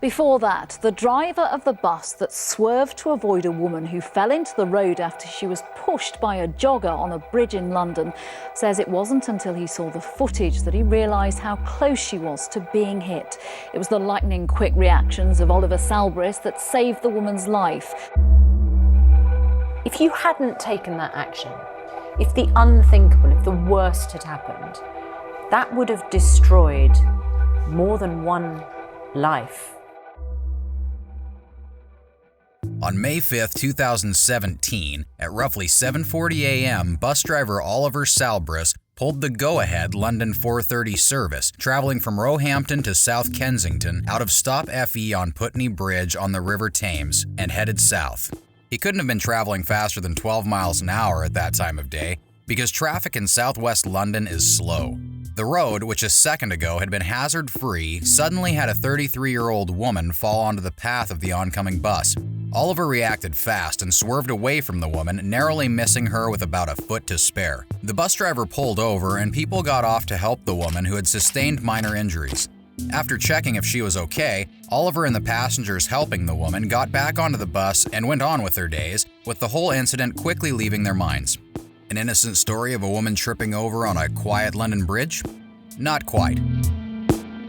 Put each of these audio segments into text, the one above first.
Before that, the driver of the bus that swerved to avoid a woman who fell into the road after she was pushed by a jogger on a bridge in London says it wasn't until he saw the footage that he realised how close she was to being hit. It was the lightning-quick reactions of Oliver Salbris that saved the woman's life. If you hadn't taken that action, if the unthinkable, if the worst had happened, that would have destroyed more than one life. On May 5, 2017, at roughly 7:40 a.m., bus driver Oliver Salbris pulled the go-ahead London 4:30 service, traveling from Roehampton to South Kensington out of Stop FE on Putney Bridge on the River Thames and headed south. He couldn't have been traveling faster than 12 miles an hour at that time of day because traffic in southwest London is slow. The road, which a second ago had been hazard-free, suddenly had a 33-year-old woman fall onto the path of the oncoming bus. Oliver reacted fast and swerved away from the woman, narrowly missing her with about a foot to spare. The bus driver pulled over and people got off to help the woman who had sustained minor injuries. After checking if she was okay, Oliver and the passengers helping the woman got back onto the bus and went on with their days, with the whole incident quickly leaving their minds. An innocent story of a woman tripping over on a quiet London bridge? Not quite.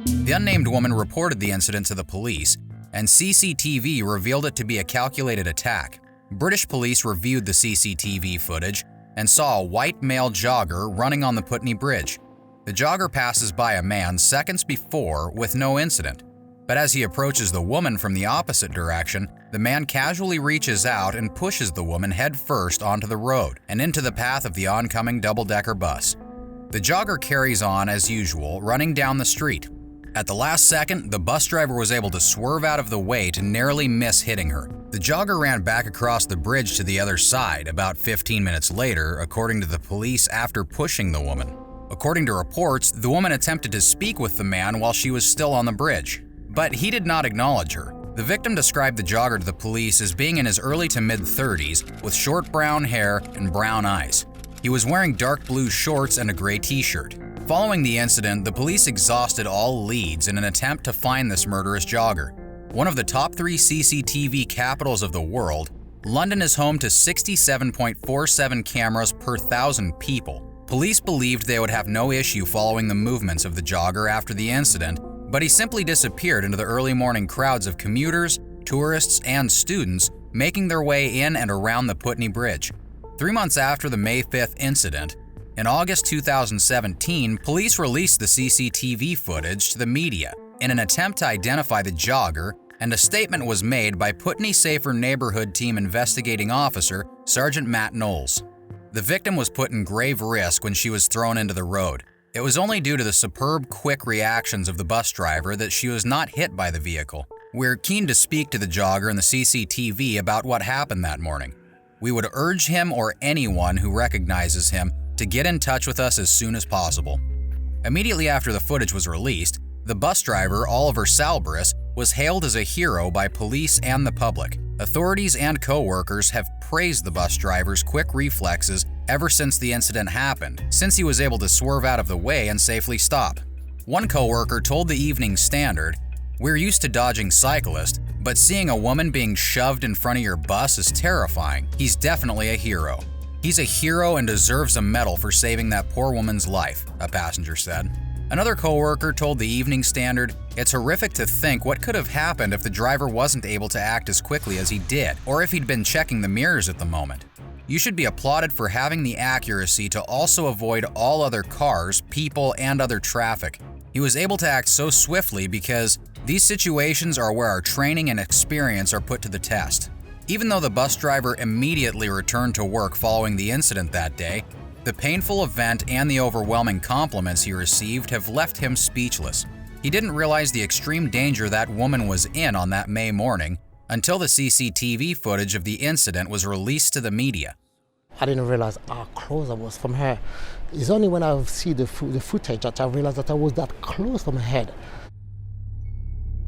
The unnamed woman reported the incident to the police, and CCTV revealed it to be a calculated attack. British police reviewed the CCTV footage and saw a white male jogger running on the Putney Bridge. The jogger passes by a man seconds before with no incident, but as he approaches the woman from the opposite direction, the man casually reaches out and pushes the woman head first onto the road and into the path of the oncoming double-decker bus. The jogger carries on as usual, running down the street. At the last second, the bus driver was able to swerve out of the way to narrowly miss hitting her. The jogger ran back across the bridge to the other side about 15 minutes later, according to the police, after pushing the woman. According to reports, the woman attempted to speak with the man while she was still on the bridge, but he did not acknowledge her. The victim described the jogger to the police as being in his early to mid-30s with short brown hair and brown eyes. He was wearing dark blue shorts and a gray t-shirt. Following the incident, the police exhausted all leads in an attempt to find this murderous jogger. One of the top 3 CCTV capitals of the world, London is home to 67.47 cameras per 1,000 people. Police believed they would have no issue following the movements of the jogger after the incident, but he simply disappeared into the early morning crowds of commuters, tourists, and students making their way in and around the Putney Bridge. 3 months after the May 5th incident, in August 2017, police released the CCTV footage to the media in an attempt to identify the jogger, and a statement was made by Putney Safer Neighborhood Team investigating officer Sergeant Matt Knowles. The victim was put in grave risk when she was thrown into the road. It was only due to the superb, quick reactions of the bus driver that she was not hit by the vehicle. We're keen to speak to the jogger and the CCTV about what happened that morning. We would urge him or anyone who recognizes him to get in touch with us as soon as possible. Immediately after the footage was released, the bus driver, Oliver Salbris, was hailed as a hero by police and the public. Authorities and co-workers have praised the bus driver's quick reflexes ever since the incident happened, since he was able to swerve out of the way and safely stop. One co-worker told the Evening Standard, "We're used to dodging cyclists, but seeing a woman being shoved in front of your bus is terrifying. He's definitely a hero." "He's a hero and deserves a medal for saving that poor woman's life," a passenger said. Another co-worker told the Evening Standard, "It's horrific to think what could have happened if the driver wasn't able to act as quickly as he did, or if he'd been checking the mirrors at the moment. You should be applauded for having the accuracy to also avoid all other cars, people, and other traffic. He was able to act so swiftly because these situations are where our training and experience are put to the test." Even though the bus driver immediately returned to work following the incident that day, the painful event and the overwhelming compliments he received have left him speechless. He didn't realize the extreme danger that woman was in on that May morning until the CCTV footage of the incident was released to the media. I didn't realize how close I was from her. It's only when I see the footage that I realized that I was that close from her head.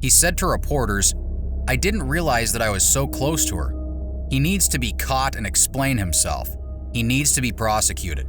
He said to reporters, "I didn't realize that I was so close to her. He needs to be caught and explain himself. He needs to be prosecuted."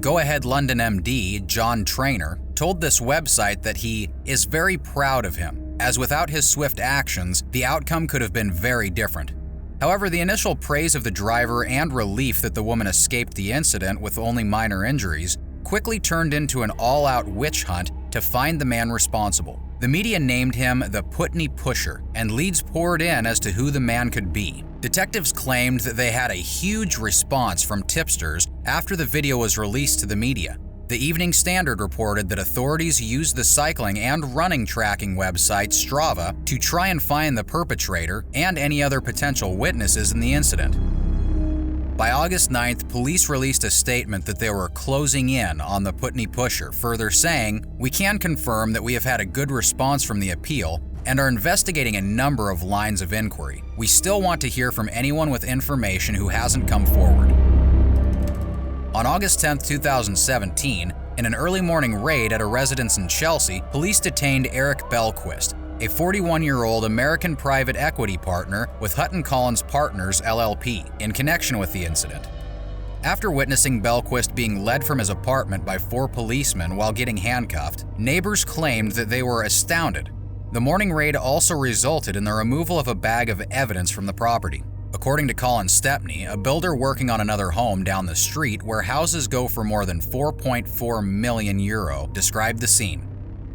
Go-Ahead London MD John Traynor told this website that he is very proud of him, as without his swift actions, the outcome could have been very different. However, the initial praise of the driver and relief that the woman escaped the incident with only minor injuries quickly turned into an all-out witch hunt to find the man responsible. The media named him the Putney Pusher, and leads poured in as to who the man could be. Detectives claimed that they had a huge response from tipsters after the video was released to the media. The Evening Standard reported that authorities used the cycling and running tracking website Strava to try and find the perpetrator and any other potential witnesses in the incident. By August 9th, police released a statement that they were closing in on the Putney Pusher, further saying, "We can confirm that we have had a good response from the appeal and are investigating a number of lines of inquiry. We still want to hear from anyone with information who hasn't come forward." On August 10th, 2017, in an early morning raid at a residence in Chelsea, police detained Eric Belquist, a 41-year-old American private equity partner with Hutton Collins Partners LLP, in connection with the incident. After witnessing Belquist being led from his apartment by 4 policemen while getting handcuffed, neighbors claimed that they were astounded. The morning raid also resulted in the removal of a bag of evidence from the property. According to Colin Stepney, a builder working on another home down the street where houses go for more than €4.4 million, described the scene.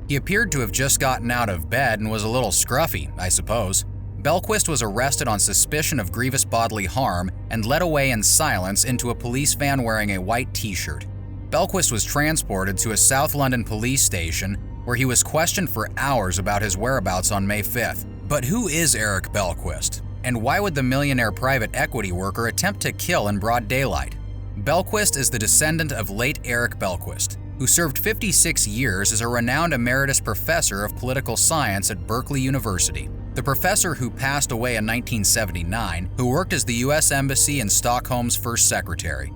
He appeared to have just gotten out of bed and was a little scruffy, I suppose. Belquist was arrested on suspicion of grievous bodily harm and led away in silence into a police van wearing a white t-shirt. Belquist was transported to a South London police station where he was questioned for hours about his whereabouts on May 5th. But who is Eric Belquist? And why would the millionaire private equity worker attempt to kill in broad daylight? Belquist is the descendant of late Eric Belquist, who served 56 years as a renowned emeritus professor of political science at Berkeley University. The professor, who passed away in 1979, who worked as the U.S. Embassy and Stockholm's first secretary.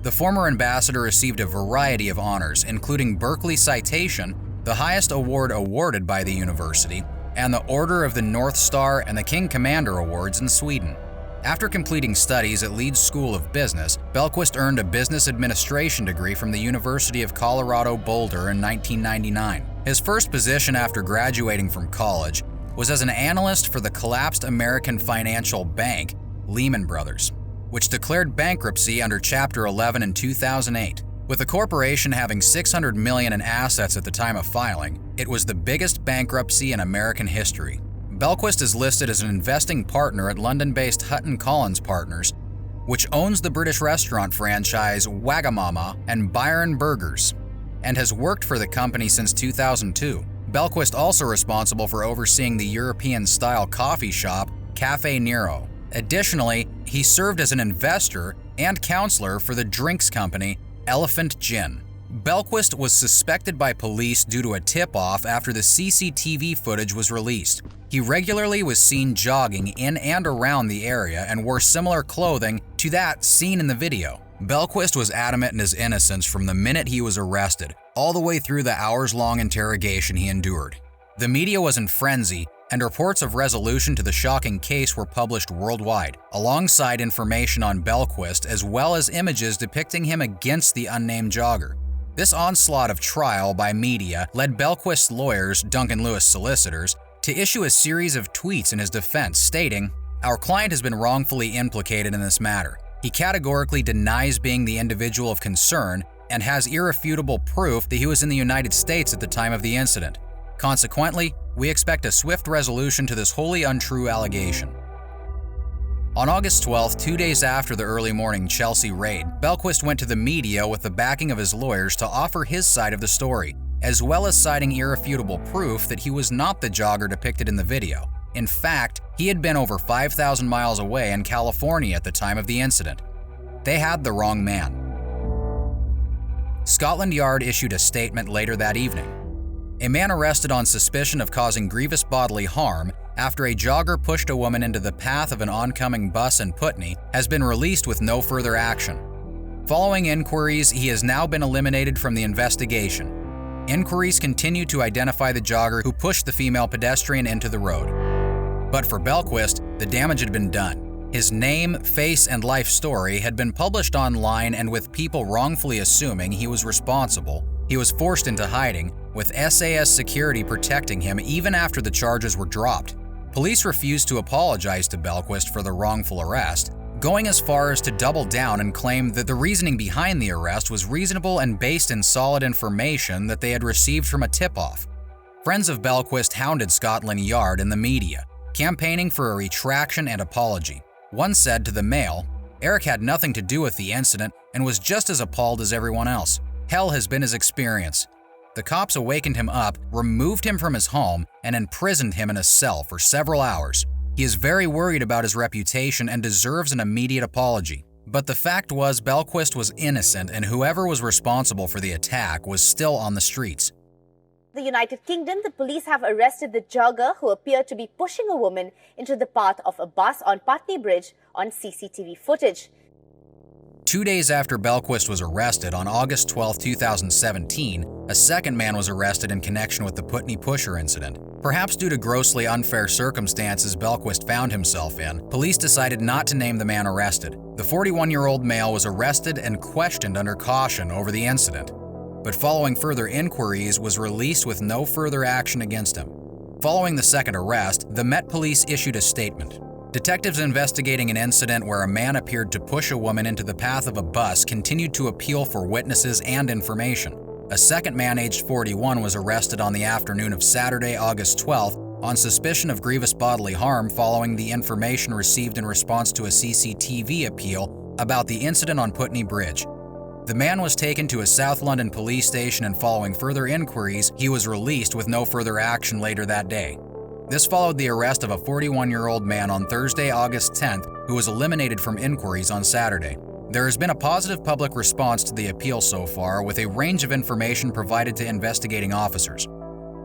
The former ambassador received a variety of honors, including Berkeley Citation, the highest award awarded by the university, and the Order of the North Star and the King Commander Awards in Sweden. After completing studies at Leeds School of Business, Belquist earned a business administration degree from the University of Colorado Boulder in 1999. His first position after graduating from college was as an analyst for the collapsed American financial bank, Lehman Brothers, which declared bankruptcy under Chapter 11 in 2008. With the corporation having $600 million in assets at the time of filing, it was the biggest bankruptcy in American history. Belquist is listed as an investing partner at London-based Hutton Collins Partners, which owns the British restaurant franchise Wagamama and Byron Burgers, and has worked for the company since 2002. Belquist also responsible for overseeing the European-style coffee shop Cafe Nero. Additionally, he served as an investor and counselor for the drinks company Elephant Gin. Belquist was suspected by police due to a tip-off after the CCTV footage was released. He regularly was seen jogging in and around the area and wore similar clothing to that seen in the video. Belquist was adamant in his innocence from the minute he was arrested, all the way through the hours-long interrogation he endured. The media was in frenzy, and reports of resolution to the shocking case were published worldwide, alongside information on Belquist as well as images depicting him against the unnamed jogger. This onslaught of trial by media led Belquist's lawyers, Duncan Lewis Solicitors, to issue a series of tweets in his defense stating, "Our client has been wrongfully implicated in this matter. He categorically denies being the individual of concern and has irrefutable proof that he was in the United States at the time of the incident. Consequently, we expect a swift resolution to this wholly untrue allegation." On August 12th, 2 days after the early morning Chelsea raid, Belquist went to the media with the backing of his lawyers to offer his side of the story, as well as citing irrefutable proof that he was not the jogger depicted in the video. In fact, he had been over 5,000 miles away in California at the time of the incident. They had the wrong man. Scotland Yard issued a statement later that evening. A man arrested on suspicion of causing grievous bodily harm after a jogger pushed a woman into the path of an oncoming bus in Putney has been released with no further action. Following inquiries, he has now been eliminated from the investigation. Inquiries continue to identify the jogger who pushed the female pedestrian into the road. But for Belquist, the damage had been done. His name, face, and life story had been published online, and with people wrongfully assuming he was responsible, he was forced into hiding, with SAS security protecting him even after the charges were dropped. Police refused to apologize to Belquist for the wrongful arrest, going as far as to double down and claim that the reasoning behind the arrest was reasonable and based in solid information that they had received from a tip-off. Friends of Belquist hounded Scotland Yard and the media, campaigning for a retraction and apology. One said to the Mail, "Eric had nothing to do with the incident and was just as appalled as everyone else. Hell has been his experience. The cops awakened him up, removed him from his home, and imprisoned him in a cell for several hours. He is very worried about his reputation and deserves an immediate apology." But the fact was Belquist was innocent and whoever was responsible for the attack was still on the streets. The United Kingdom, the police have arrested the jogger who appeared to be pushing a woman into the path of a bus on Putney Bridge on CCTV footage. 2 days after Belquist was arrested, on August 12, 2017, a second man was arrested in connection with the Putney Pusher incident. Perhaps due to grossly unfair circumstances Belquist found himself in, police decided not to name the man arrested. The 41-year-old male was arrested and questioned under caution over the incident, but following further inquiries was released with no further action against him. Following the second arrest, the Met Police issued a statement. Detectives investigating an incident where a man appeared to push a woman into the path of a bus continued to appeal for witnesses and information. A second man aged 41 was arrested on the afternoon of Saturday, August 12th, on suspicion of grievous bodily harm following the information received in response to a CCTV appeal about the incident on Putney Bridge. The man was taken to a South London police station and following further inquiries, he was released with no further action later that day. This followed the arrest of a 41-year-old man on Thursday, August 10th, who was eliminated from inquiries on Saturday. There has been a positive public response to the appeal so far, with a range of information provided to investigating officers.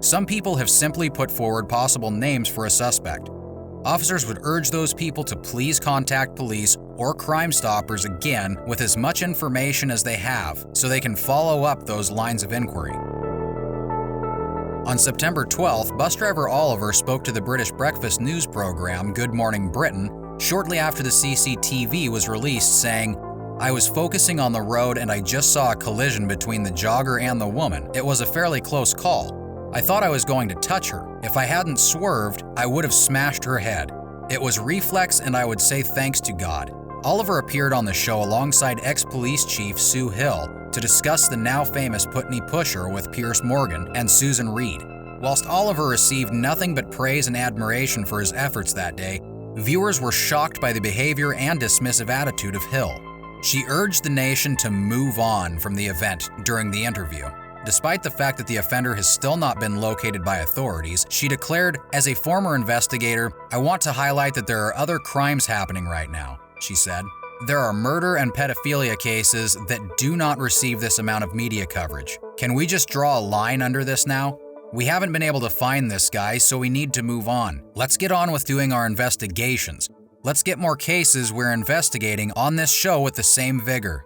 Some people have simply put forward possible names for a suspect. Officers would urge those people to please contact police or Crime Stoppers again with as much information as they have, so they can follow up those lines of inquiry. On September 12th, bus driver Oliver spoke to the British breakfast news program Good Morning Britain shortly after the CCTV was released, saying, "I was focusing on the road and I just saw a collision between the jogger and the woman. It was a fairly close call. I thought I was going to touch her. If I hadn't swerved, I would have smashed her head. It was reflex and I would say thanks to God." Oliver appeared on the show alongside ex-police chief Sue Hill to discuss the now famous Putney Pusher with Piers Morgan and Susan Reed. Whilst Oliver received nothing but praise and admiration for his efforts that day, viewers were shocked by the behavior and dismissive attitude of Hill. She urged the nation to move on from the event during the interview. Despite the fact that the offender has still not been located by authorities, she declared, "As a former investigator, I want to highlight that there are other crimes happening right now," she said. "There are murder and pedophilia cases that do not receive this amount of media coverage. Can we just draw a line under this now? We haven't been able to find this guy, so we need to move on. Let's get on with doing our investigations. Let's get more cases we're investigating on this show with the same vigor."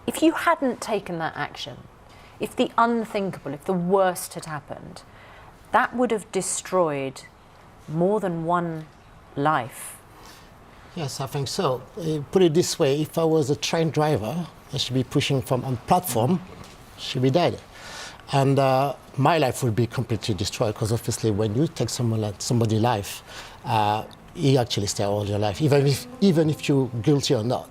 If you hadn't taken that action, if the unthinkable, if the worst had happened, that would have destroyed more than one life. Yes, I think so. Put it this way, if I was a train driver, I should be pushing from on platform, she'd be dead. And my life would be completely destroyed, because obviously when you take somebody's life, you actually stay all your life, even if you're guilty or not.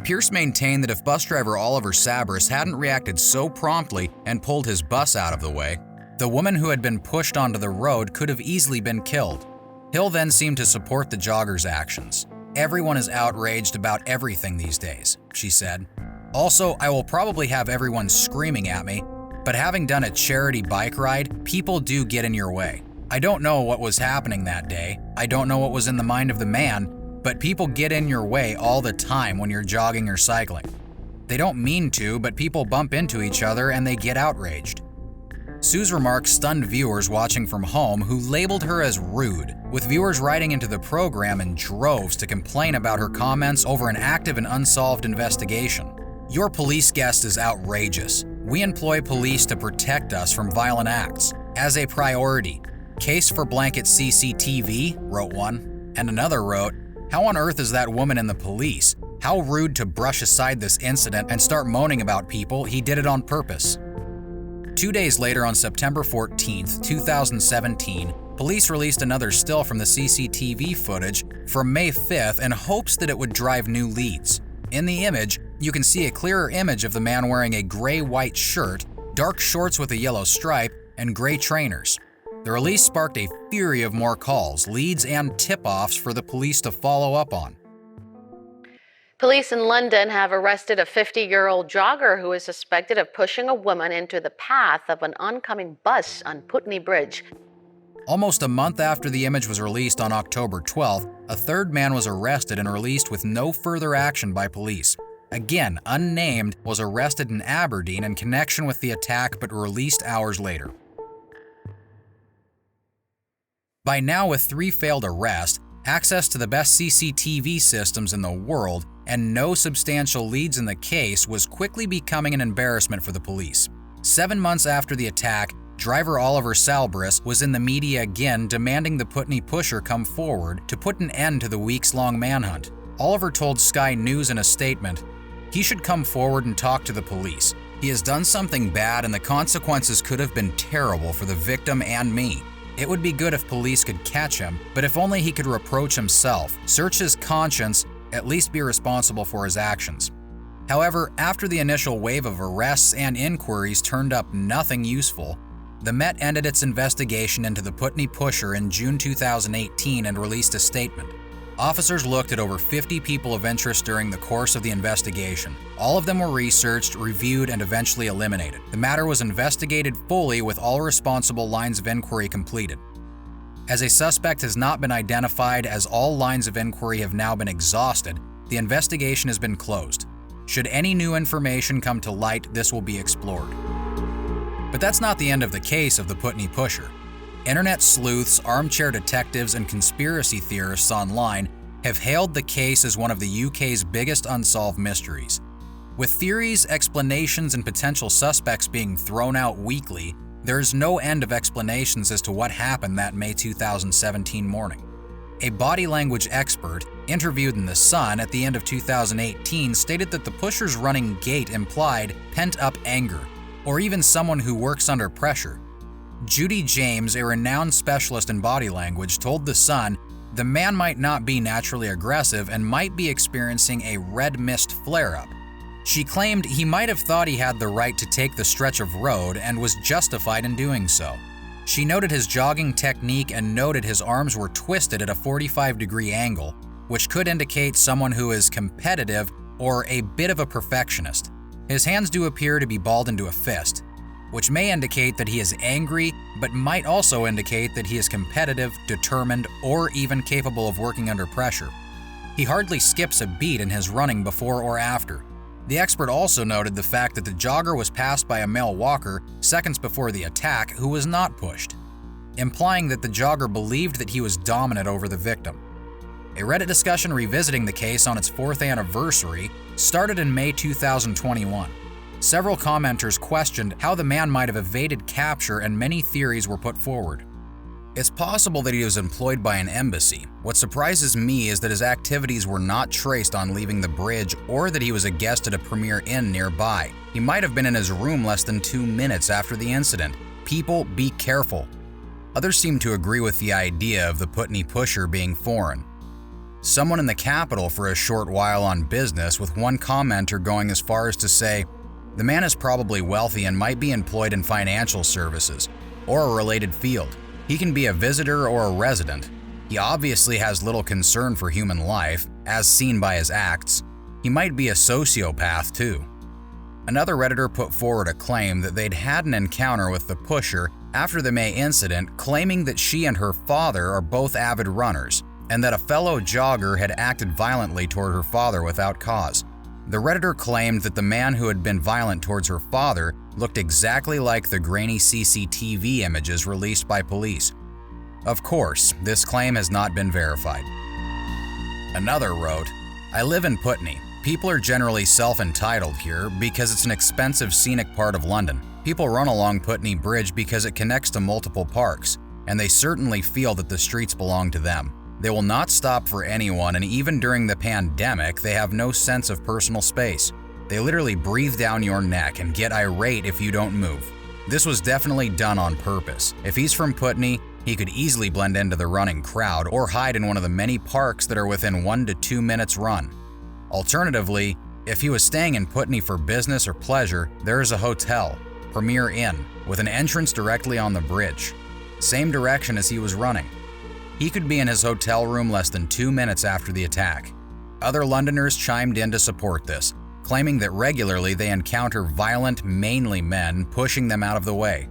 Pierce maintained that if bus driver Oliver Salbris hadn't reacted so promptly and pulled his bus out of the way, the woman who had been pushed onto the road could have easily been killed. Hill then seemed to support the jogger's actions. "Everyone is outraged about everything these days," she said. "Also, I will probably have everyone screaming at me, but having done a charity bike ride, people do get in your way. I don't know what was happening that day. I don't know what was in the mind of the man, but people get in your way all the time when you're jogging or cycling. They don't mean to, but people bump into each other and they get outraged." Sue's remarks stunned viewers watching from home who labeled her as rude, with viewers writing into the program in droves to complain about her comments over an active and unsolved investigation. "Your police guest is outrageous. We employ police to protect us from violent acts. As a priority. Case for blanket CCTV," wrote one. And another wrote, "How on earth is that woman in the police? How rude to brush aside this incident and start moaning about people. He did it on purpose. 2 days later, on September 14th, 2017, police released another still from the CCTV footage from May 5th in hopes that it would drive new leads. In the image, you can see a clearer image of the man wearing a gray-white shirt, dark shorts with a yellow stripe, and gray trainers. The release sparked a fury of more calls, leads, and tip-offs for the police to follow up on. Police in London have arrested a 50-year-old jogger who is suspected of pushing a woman into the path of an oncoming bus on Putney Bridge. Almost a month after the image was released on October 12th, a third man was arrested and released with no further action by police. Again, unnamed, was arrested in Aberdeen in connection with the attack but released hours later. By now, with 3 failed arrests, access to the best CCTV systems in the world, and no substantial leads in the case was quickly becoming an embarrassment for the police. 7 months after the attack, driver Oliver Salbris was in the media again demanding the Putney pusher come forward to put an end to the weeks-long manhunt. Oliver told Sky News in a statement, "He should come forward and talk to the police. He has done something bad and the consequences could have been terrible for the victim and me. It would be good if police could catch him, but if only he could reproach himself, search his conscience, at least be responsible for his actions." However, after the initial wave of arrests and inquiries turned up nothing useful, the Met ended its investigation into the Putney pusher in June 2018 and released a statement. Officers looked at over 50 people of interest during the course of the investigation. All of them were researched, reviewed, and eventually eliminated. The matter was investigated fully with all responsible lines of inquiry completed. As a suspect has not been identified, as all lines of inquiry have now been exhausted, the investigation has been closed. Should any new information come to light, this will be explored. But that's not the end of the case of the Putney pusher. Internet sleuths, armchair detectives, and conspiracy theorists online have hailed the case as one of the UK's biggest unsolved mysteries. With theories, explanations, and potential suspects being thrown out weekly, there is no end of explanations as to what happened that May 2017 morning. A body language expert, interviewed in The Sun at the end of 2018, stated that the pusher's running gait implied pent-up anger, or even someone who works under pressure. Judy James, a renowned specialist in body language, told The Sun the man might not be naturally aggressive and might be experiencing a red mist flare-up. She claimed he might have thought he had the right to take the stretch of road and was justified in doing so. She noted his jogging technique and noted his arms were twisted at a 45-degree angle, which could indicate someone who is competitive or a bit of a perfectionist. His hands do appear to be balled into a fist, which may indicate that he is angry, but might also indicate that he is competitive, determined, or even capable of working under pressure. He hardly skips a beat in his running before or after. The expert also noted the fact that the jogger was passed by a male walker seconds before the attack who was not pushed, implying that the jogger believed that he was dominant over the victim. A Reddit discussion revisiting the case on its 4th anniversary started in May 2021. Several commenters questioned how the man might have evaded capture, and many theories were put forward. It's possible that he was employed by an embassy. What surprises me is that his activities were not traced on leaving the bridge, or that he was a guest at a premier inn nearby. He might have been in his room less than 2 minutes after the incident. People, be careful. Others seem to agree with the idea of the Putney pusher being foreign. Someone in the capital for a short while on business, with one commenter going as far as to say, "The man is probably wealthy and might be employed in financial services or a related field. He can be a visitor or a resident. He obviously has little concern for human life, as seen by his acts. He might be a sociopath too." Another Redditor put forward a claim that they'd had an encounter with the pusher after the May incident, claiming that she and her father are both avid runners, and that a fellow jogger had acted violently toward her father without cause. The Redditor claimed that the man who had been violent towards her father looked exactly like the grainy CCTV images released by police. Of course, this claim has not been verified. Another wrote, "I live in Putney. People are generally self-entitled here because it's an expensive scenic part of London. People run along Putney Bridge because it connects to multiple parks, and they certainly feel that the streets belong to them. They will not stop for anyone, and even during the pandemic, they have no sense of personal space. They literally breathe down your neck and get irate if you don't move. This was definitely done on purpose. If he's from Putney, he could easily blend into the running crowd or hide in one of the many parks that are within 1 to 2 minutes run. Alternatively, if he was staying in Putney for business or pleasure, there is a hotel, Premier Inn, with an entrance directly on the bridge, same direction as he was running. He could be in his hotel room less than 2 minutes after the attack. Other Londoners chimed in to support this, claiming that regularly they encounter violent, mainly men, pushing them out of the way.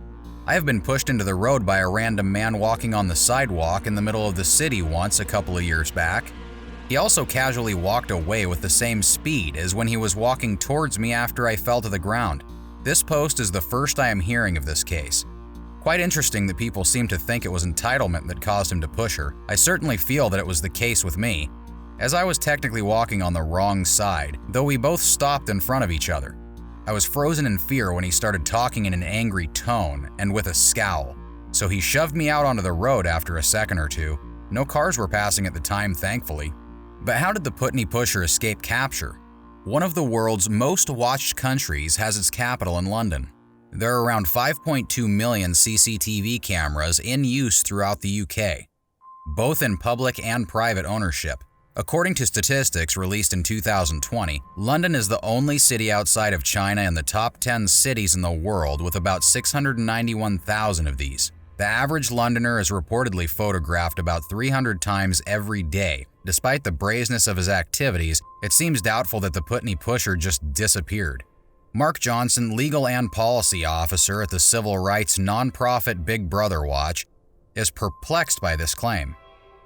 I have been pushed into the road by a random man walking on the sidewalk in the middle of the city once a couple of years back. He also casually walked away with the same speed as when he was walking towards me after I fell to the ground. This post is the first I am hearing of this case. Quite interesting that people seem to think it was entitlement that caused him to push her. I certainly feel that it was the case with me, as I was technically walking on the wrong side, though we both stopped in front of each other. I was frozen in fear when he started talking in an angry tone and with a scowl, so he shoved me out onto the road after a second or two. No cars were passing at the time, thankfully. But how did the Putney pusher escape capture? One of the world's most watched countries has its capital in London. There are around 5.2 million CCTV cameras in use throughout the UK, both in public and private ownership. According to statistics released in 2020, London is the only city outside of China in the top 10 cities in the world with about 691,000 of these. The average Londoner is reportedly photographed about 300 times every day. Despite the brazenness of his activities, it seems doubtful that the Putney pusher just disappeared. Mark Johnson, legal and policy officer at the civil rights nonprofit Big Brother Watch, is perplexed by this claim.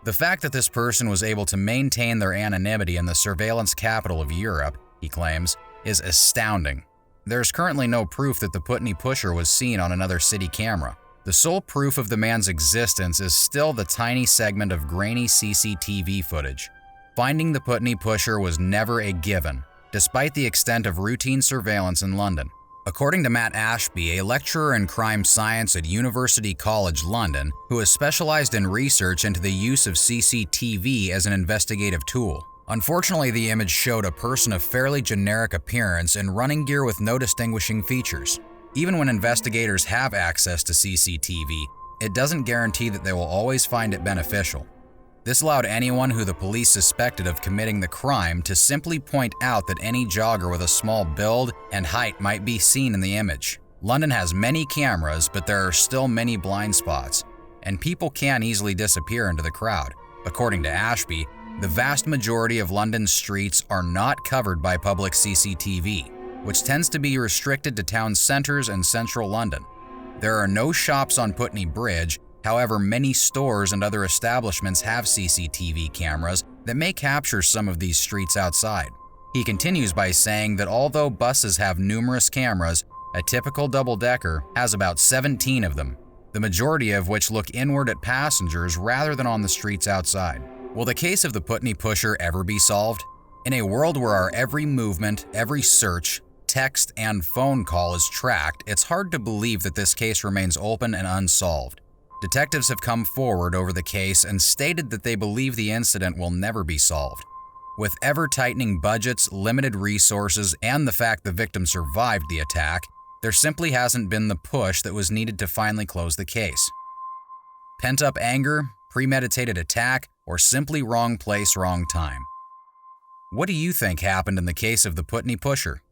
The fact that this person was able to maintain their anonymity in the surveillance capital of Europe, he claims, is astounding. There is currently no proof that the Putney pusher was seen on another city camera. The sole proof of the man's existence is still the tiny segment of grainy CCTV footage. Finding the Putney pusher was never a given, despite the extent of routine surveillance in London. According to Matt Ashby, a lecturer in crime science at University College London, who has specialized in research into the use of CCTV as an investigative tool. Unfortunately, the image showed a person of fairly generic appearance in running gear with no distinguishing features. Even when investigators have access to CCTV, it doesn't guarantee that they will always find it beneficial. This allowed anyone who the police suspected of committing the crime to simply point out that any jogger with a small build and height might be seen in the image. London has many cameras, but there are still many blind spots, and people can easily disappear into the crowd. According to Ashby, the vast majority of London's streets are not covered by public CCTV, which tends to be restricted to town centres and central London. There are no shops on Putney Bridge. However, many stores and other establishments have CCTV cameras that may capture some of these streets outside. He continues by saying that although buses have numerous cameras, a typical double-decker has about 17 of them, the majority of which look inward at passengers rather than on the streets outside. Will the case of the Putney pusher ever be solved? In a world where our every movement, every search, text, and phone call is tracked, it's hard to believe that this case remains open and unsolved. Detectives have come forward over the case and stated that they believe the incident will never be solved. With ever-tightening budgets, limited resources, and the fact the victim survived the attack, there simply hasn't been the push that was needed to finally close the case. Pent-up anger, premeditated attack, or simply wrong place, wrong time? What do you think happened in the case of the Putney pusher?